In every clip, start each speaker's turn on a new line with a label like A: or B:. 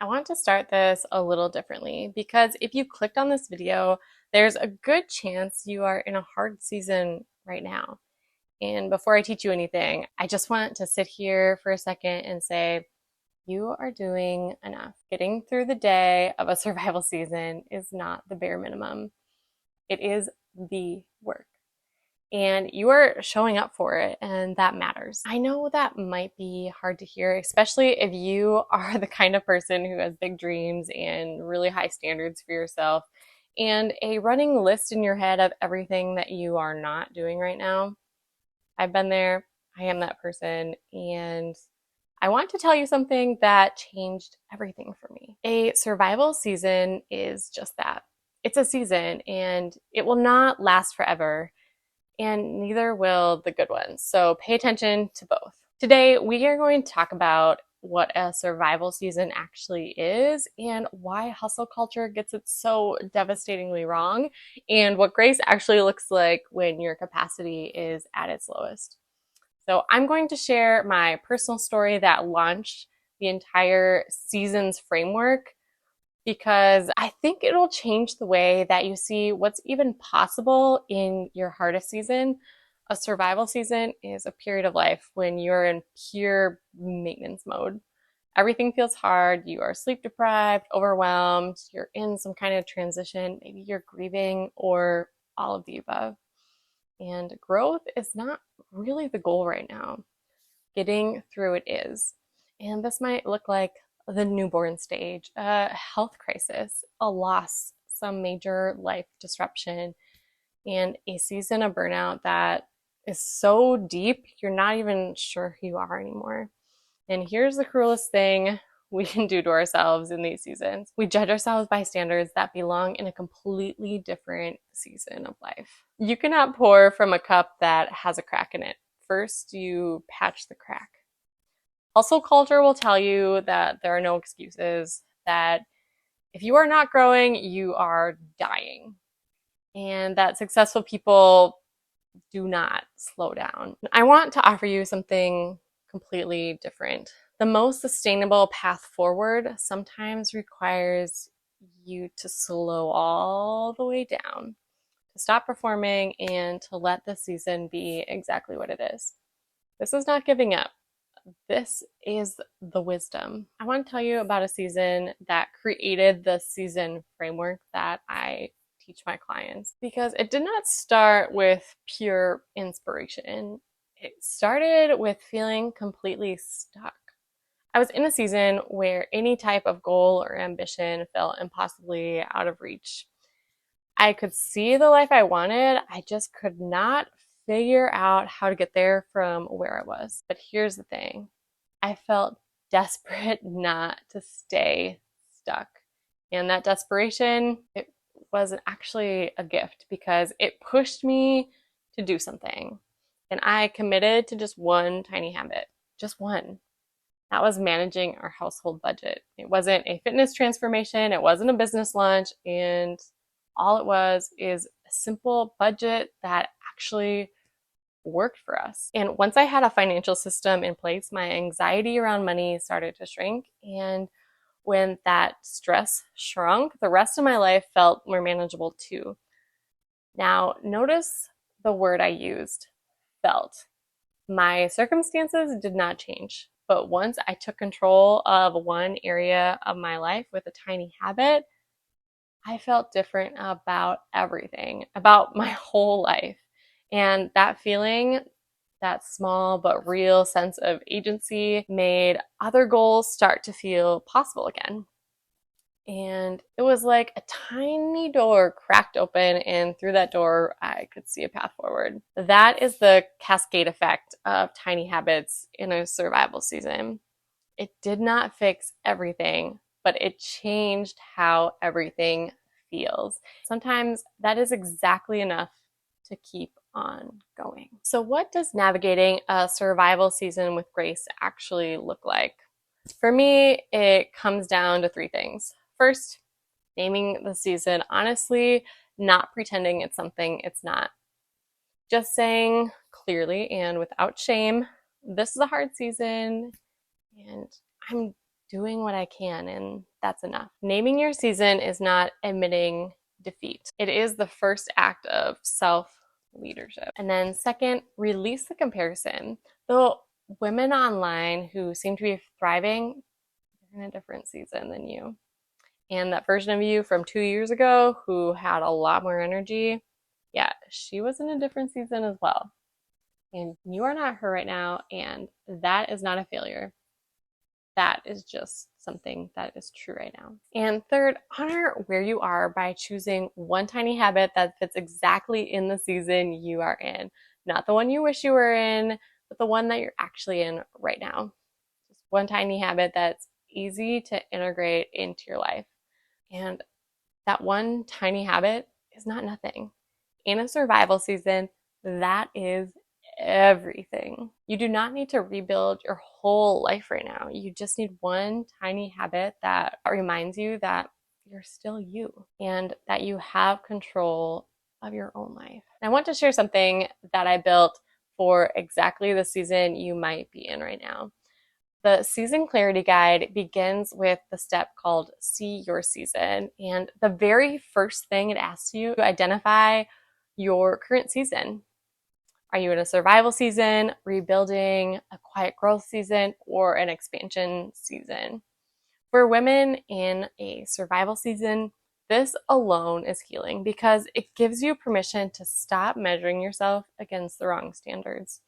A: I want to start this a little differently because if you clicked on this video, there's a good chance you are in a hard season right now. And before I teach you anything, I just want to sit here for a second and say, you are doing enough. Getting through the day of a survival season is not the bare minimum. It is the work. And you are showing up for it, and that matters. I know that might be hard to hear, especially if you are the kind of person who has big dreams and really high standards for yourself and a running list in your head of everything that you are not doing right now. I've been there. I am that person. And I want to tell you something that changed everything for me. A survival season is just that. It's a season, and it will not last forever, and neither will the good ones. So pay attention to both. Today, we are going to talk about what a survival season actually is and why hustle culture gets it so devastatingly wrong, and what grace actually looks like when your capacity is at its lowest. So I'm going to share my personal story that launched the entire season's framework, because I think it'll change the way that you see what's even possible in your hardest season. A survival season is a period of life when you're in pure maintenance mode. Everything feels hard. You are sleep deprived, overwhelmed. You're in some kind of transition. Maybe you're grieving or all of the above. And growth is not really the goal right now. Getting through it is. And this might look like the newborn stage, a health crisis, a loss, some major life disruption, and a season of burnout that is so deep you're not even sure who you are anymore. And here's the cruelest thing we can do to ourselves in these seasons. We judge ourselves by standards that belong in a completely different season of life. You cannot pour from a cup that has a crack in it. First, you patch the crack. Hustle culture will tell you that there are no excuses, that if you are not growing, you are dying, and that successful people do not slow down. I want to offer you something completely different. The most sustainable path forward sometimes requires you to slow all the way down, to stop performing, and to let the season be exactly what it is. This is not giving up. This is the wisdom. I want to tell you about a season that created the season framework that I teach my clients, because it did not start with pure inspiration. It started with feeling completely stuck. I was in a season where any type of goal or ambition felt impossibly out of reach. I could see the life I wanted. I just could not figure out how to get there from where I was. But here's the thing. I felt desperate not to stay stuck. And that desperation, it was actually a gift because it pushed me to do something. And I committed to just one tiny habit, just one. That was managing our household budget. It wasn't a fitness transformation. It wasn't a business launch. And all it was is a simple budget that actually worked for us. And once I had a financial system in place, my anxiety around money started to shrink. And when that stress shrunk, the rest of my life felt more manageable too. Now, notice the word I used, felt. My circumstances did not change. But once I took control of one area of my life with a tiny habit, I felt different about everything, about my whole life. And that feeling, that small but real sense of agency, made other goals start to feel possible again. And it was like a tiny door cracked open, and through that door, I could see a path forward. That is the cascade effect of tiny habits in a survival season. It did not fix everything, but it changed how everything feels. Sometimes that is exactly enough to keep on going. So, what does navigating a survival season with grace actually look like? For me, it comes down to three things. First, naming the season honestly, not pretending it's something it's not. Just saying clearly and without shame, this is a hard season and I'm doing what I can, and that's enough. Naming your season is not admitting defeat. It is the first act of self-leadership. And then second, release the comparison. The women online who seem to be thriving, they're in a different season than you. And that version of you from 2 years ago who had a lot more energy, yeah, she was in a different season as well. And you are not her right now, and that is not a failure. That is just something that is true right now. And third, honor where you are by choosing one tiny habit that fits exactly in the season you are in. Not the one you wish you were in, but the one that you're actually in right now. Just one tiny habit that's easy to integrate into your life. And that one tiny habit is not nothing. In a survival season, that is everything. You do not need to rebuild your whole life right now. You just need one tiny habit that reminds you that you're still you and that you have control of your own life. And I want to share something that I built for exactly the season you might be in right now. The season clarity guide begins with the step called See Your Season. And the very first thing it asks you to identify your current season. Are you in a survival season, rebuilding, a quiet growth season, or an expansion season? For women in a survival season, this alone is healing because it gives you permission to stop measuring yourself against the wrong standards,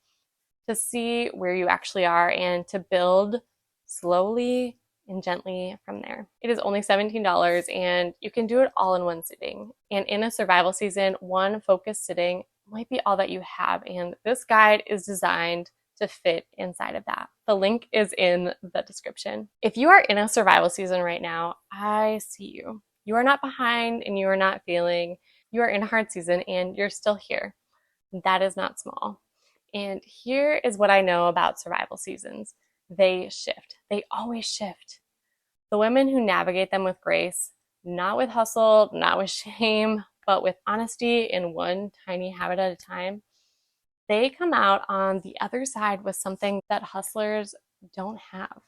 A: to see where you actually are, and to build slowly and gently from there. It is only $17 and you can do it all in one sitting. And in a survival season, one focused sitting might be all that you have. And this guide is designed to fit inside of that. The link is in the description. If you are in a survival season right now, I see you. You are not behind and you are not failing. You are in a hard season and you're still here. That is not small. And here is what I know about survival seasons. They shift. They always shift. The women who navigate them with grace, not with hustle, not with shame, but with honesty and one tiny habit at a time, they come out on the other side with something that hustlers don't have.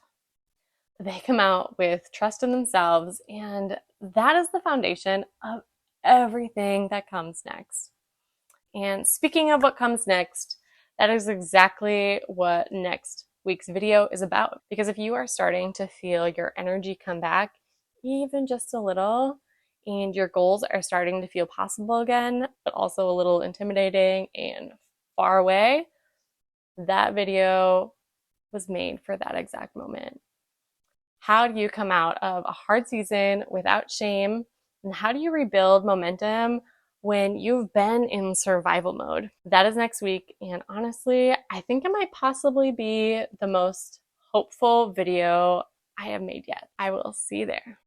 A: They come out with trust in themselves, and that is the foundation of everything that comes next. And speaking of what comes next, that is exactly what next week's video is about. Because if you are starting to feel your energy come back, even just a little, and your goals are starting to feel possible again, but also a little intimidating and far away, that video was made for that exact moment. How do you come out of a hard season without shame? And how do you rebuild momentum when you've been in survival mode? That is next week. And honestly, I think it might possibly be the most hopeful video I have made yet. I will see you there.